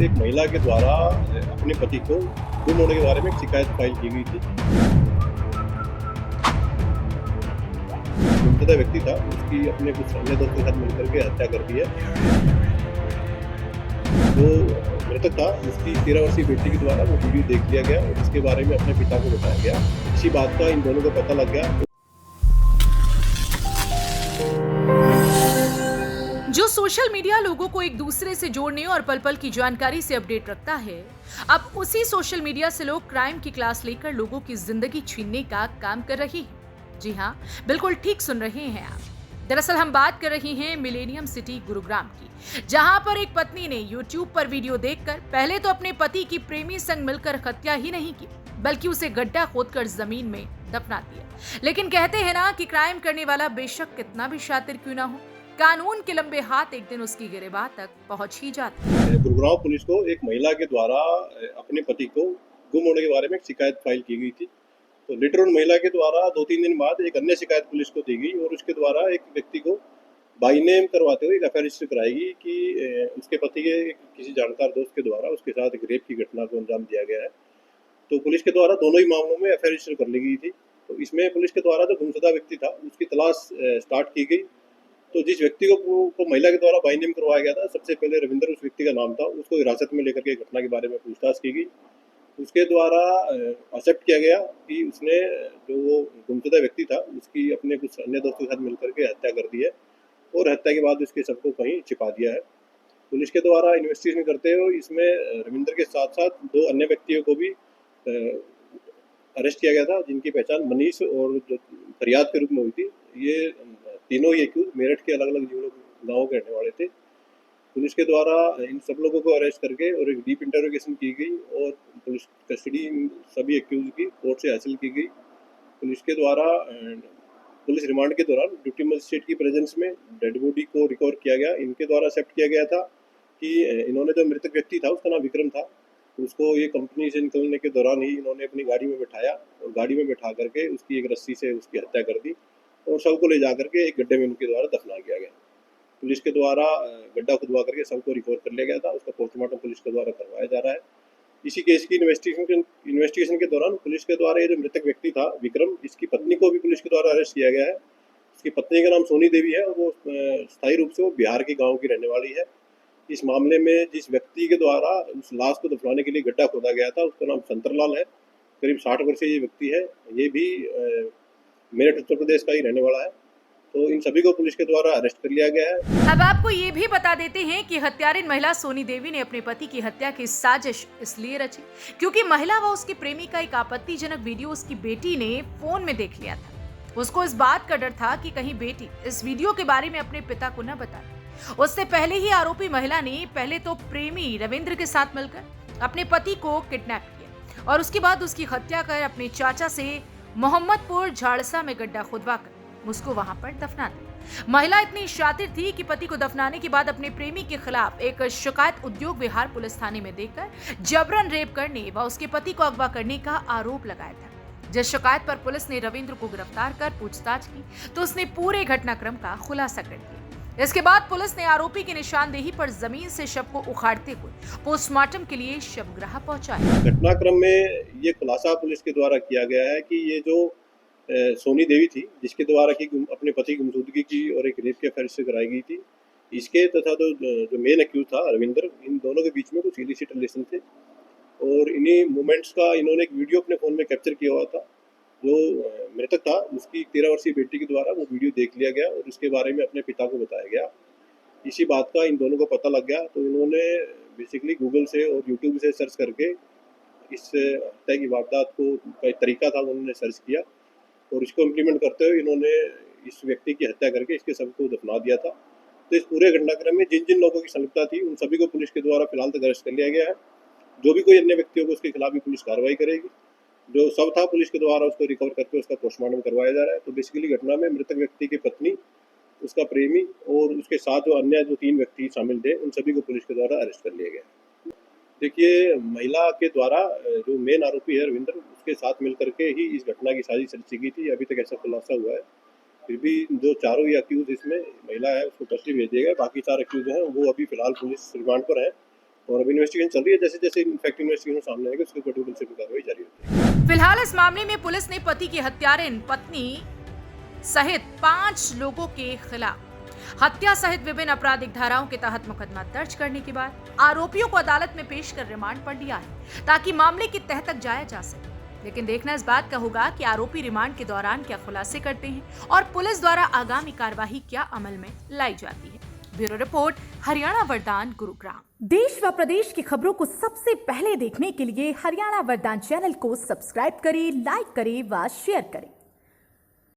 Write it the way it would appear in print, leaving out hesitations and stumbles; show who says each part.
Speaker 1: एक महिला के द्वारा अपने पति को गुम होने के बारे में एक शिकायत फाइल की गई थी। गुमशुदा व्यक्ति था, उसकी अपने कुछ अन्य दोस्तों के साथ मिलकर के हत्या कर दी है। जो मृतक था, उसकी 13 वर्षीय बेटी के द्वारा वो वीडियो देख लिया गया और इसके बारे में अपने पिता को बताया गया। इसी बात का इन दोनों को पता लग गया।
Speaker 2: जो सोशल मीडिया लोगों को एक दूसरे से जोड़ने और पल पल की जानकारी से अपडेट रखता है, अब उसी सोशल मीडिया से लोग क्राइम की क्लास लेकर लोगों की जिंदगी छीनने का काम कर रही है। जी हाँ, बिल्कुल ठीक सुन रहे हैं आप। दरअसल हम बात कर रही हैं मिलेनियम सिटी गुरुग्राम की, जहां पर एक पत्नी ने YouTube पर वीडियो देखकर पहले तो अपने पति की प्रेमी संग मिलकर हत्या ही नहीं की, बल्कि उसे गड्ढा खोदकर जमीन में दफना दिया। लेकिन कहते हैं ना कि क्राइम करने वाला बेशक कितना भी शातिर क्यों ना हो, कानून के लंबे हाथ एक दिन उसकी गिरबान तक पहुंच ही जाते हैं।
Speaker 1: गुरुग्राम पुलिस को एक महिला के द्वारा अपने पति को गुम होने के बारे में एक शिकायत फाइल की गई थी। तो लेटर ऑन महिला के द्वारा 2-3 दिन बाद एक अन्य शिकायत पुलिस को दी गई और उसके द्वारा एक व्यक्ति को बाई नेम करवाते हुए एक एफआईआर रजिस्टर कराएगी कि उसके पति के किसी जानकार दोस्त के द्वारा उसके साथ एक रेप की घटना को अंजाम दिया गया है। तो पुलिस के द्वारा दोनों ही मामलों में एफआईआर रजिस्टर कर ली गई थी। तो इसमें पुलिस के द्वारा जो गुमशुदा व्यक्ति था उसकी तलाश स्टार्ट की गई। तो जिस व्यक्ति को महिला के द्वारा बाई नेम करवाया गया था, सबसे पहले रविंदर उस व्यक्ति का नाम था, उसको हिरासत में लेकर के घटना के बारे में पूछताछ की गई। उसके द्वारा एक्सेप्ट किया गया कि उसने जो वो गुमशुदा व्यक्ति था उसकी अपने कुछ अन्य दोस्तों के साथ मिलकर के हत्या कर दी है और हत्या के बाद उसके सबको कहीं छिपा दिया है। पुलिस के द्वारा इन्वेस्टिगेशन करते हुए इसमें रविंदर के साथ साथ 2 अन्य व्यक्तियों को भी अरेस्ट किया गया था, जिनकी पहचान मनीष और जो फरियाद के रूप में हुई थी। ये तीनों ही एक्यूज मेरठ के अलग अलग गाँव के रहने वाले थे। पुलिस के द्वारा इन सब लोगों को अरेस्ट करके और एक डीप इंटरोगेशन की गई और पुलिस कस्टडी सभी एक्यूज की कोर्ट से हासिल की गई। पुलिस के द्वारा पुलिस रिमांड के दौरान ड्यूटी मजिस्ट्रेट की प्रेजेंस में डेड बॉडी को रिकवर किया गया। इनके द्वारा एक्सेप्ट किया गया था कि इन्होंने जो मृतक व्यक्ति था उसका नाम विक्रम था, उसको ये कंपनी से निकलने के दौरान ही इन्होंने अपनी गाड़ी में बैठाया और गाड़ी में बैठा करके उसकी एक रस्सी से उसकी हत्या कर दी और शव को ले जा करके एक गड्ढे में उनके द्वारा दफना किया गया। पुलिस के द्वारा गड्ढा खुदवा करके शव को रिकवर कर लिया गया था। उसका पोस्टमार्टम पुलिस के द्वारा करवाया जा रहा है। इसी केस की इन्वेस्टिगेशन के दौरान पुलिस के द्वारा ये जो मृतक व्यक्ति था विक्रम, इसकी पत्नी को भी पुलिस के द्वारा अरेस्ट किया गया है। उसकी पत्नी का नाम सोनी देवी है और वो स्थायी रूप से वो बिहार के गाँव की रहने वाली है। इस मामले में जिस व्यक्ति के द्वारा उस लाश को दफनाने के लिए गड्ढा खोदा गया था उसका नाम शंतरलाल है। करीब 60 वर्षीय ये व्यक्ति है। ये भी मेरठ उत्तर प्रदेश का ही रहने वाला है। तो इन सभी को पुलिस के द्वारा अरेस्ट कर लिया गया है।
Speaker 2: अब आपको ये भी बता देते हैं कि हत्यारिन महिला सोनी देवी ने अपने पति की हत्या की साजिश इसलिए रची क्योंकि महिला व उसकी प्रेमी का एक आपत्तिजनक वीडियो उसकी बेटी ने फोन में देख लिया था। उसको इस बात का डर था कि कहीं बेटी इस वीडियो के बारे में अपने पिता को न बताए। उससे पहले ही आरोपी महिला ने पहले तो प्रेमी रविंद्र के साथ मिलकर अपने पति को किडनैप किया और उसके बाद उसकी हत्या कर अपने चाचा से मोहम्मदपुर झाड़सा में गड्ढा खुदवाकर उसको वहां पर दफना दिया। महिला इतनी शातिर थी कि पति को दफनाने के बाद अपने प्रेमी के खिलाफ एक शिकायत उद्योग विहार पुलिस थाने में देकर जबरन रेप करने व उसके पति को अगवा करने का आरोप लगाया था। जिस शिकायत पर पुलिस ने रविंद्र को गिरफ्तार कर पूछताछ की तो उसने पूरे घटनाक्रम का खुलासा कर दिया। इसके बाद पुलिस ने आरोपी की निशानदेही पर जमीन से शव को उखाड़ते हुए पोस्टमार्टम के लिए शवगृह पहुंचाया।
Speaker 1: घटनाक्रम में ये खुलासा पुलिस के द्वारा किया गया है कि ये जो सोनी देवी थी, जिसके द्वारा की अपने पति की गुमशुदगी की और एक रेप के एफआईआर से कराई गई थी, इसके तथा जो मेन एक्यूज था रविंदर, इन दोनों के बीच में कुछ इलिसिट रिलेशन थे और इन्हीं मोमेंट्स का इन्होंने एक वीडियो अपने फ़ोन में कैप्चर किया हुआ था। जो मृतक था उसकी 13 वर्षीय बेटी के द्वारा वो वीडियो देख लिया गया और उसके बारे में अपने पिता को बताया गया। इसी बात का इन दोनों को पता लग गया तो इन्होंने बेसिकली गूगल से और यूट्यूब से सर्च करके इस हत्या की वारदात को का एक तरीका था उन्होंने सर्च किया और इसको इम्प्लीमेंट करते हुए इन्होंने इस व्यक्ति की हत्या करके इसके सबको दफना दिया था। तो इस पूरे घटनाक्रम में जिन जिन लोगों की संलिप्तता थी उन सभी को पुलिस के द्वारा फिलहाल तक अरेस्ट कर लिया गया है। जो भी कोई अन्य व्यक्ति होगा उसके खिलाफ भी पुलिस कार्रवाई करेगी। जो शव था पुलिस के द्वारा उसको रिकवर करके उसका पोस्टमार्टम करवाया जा रहा है। तो बेसिकली घटना में मृतक व्यक्ति की पत्नी, उसका प्रेमी और उसके साथ जो अन्य 3 व्यक्ति शामिल थे उन सभी को पुलिस के द्वारा अरेस्ट कर लिया गया। देखिए, महिला के द्वारा जो मेन आरोपी है रविंद्र, उसके साथ मिलकर के ही इस घटना की साजिश रची गई थी। अभी तक ऐसा खुलासा हुआ है। फिर भी जो चारों ही अक्यूज इसमें महिला है उसको कस्टडी भेज दिया गया। बाकी 4 अक्यूज हैं वो अभी फिलहाल पुलिस रिमांड पर है और अब इन्वेस्टिगेशन चल रही है, जैसे जैसे इनफैक्ट इन्वेस्टिगेशन सामने आएगा उसके ऊपर टेबल से कार्रवाई जारी होती है।
Speaker 2: फिलहाल इस मामले में पुलिस ने पति की हत्यारिन पत्नी सहित 5 लोगों के खिलाफ हत्या सहित विभिन्न आपराधिक धाराओं के तहत मुकदमा दर्ज करने के बाद आरोपियों को अदालत में पेश कर रिमांड पर लिया है ताकि मामले की तह तक जाया जा सके। लेकिन देखना इस बात का होगा कि आरोपी रिमांड के दौरान क्या खुलासे करते हैं और पुलिस द्वारा आगामी कार्यवाही क्या अमल में लाई जाती है। ब्यूरो रिपोर्ट, हरियाणा वरदान, गुरुग्राम।
Speaker 3: देश व प्रदेश की खबरों को सबसे पहले देखने के लिए हरियाणा वरदान चैनल को सब्सक्राइब करें, लाइक करें व शेयर करें।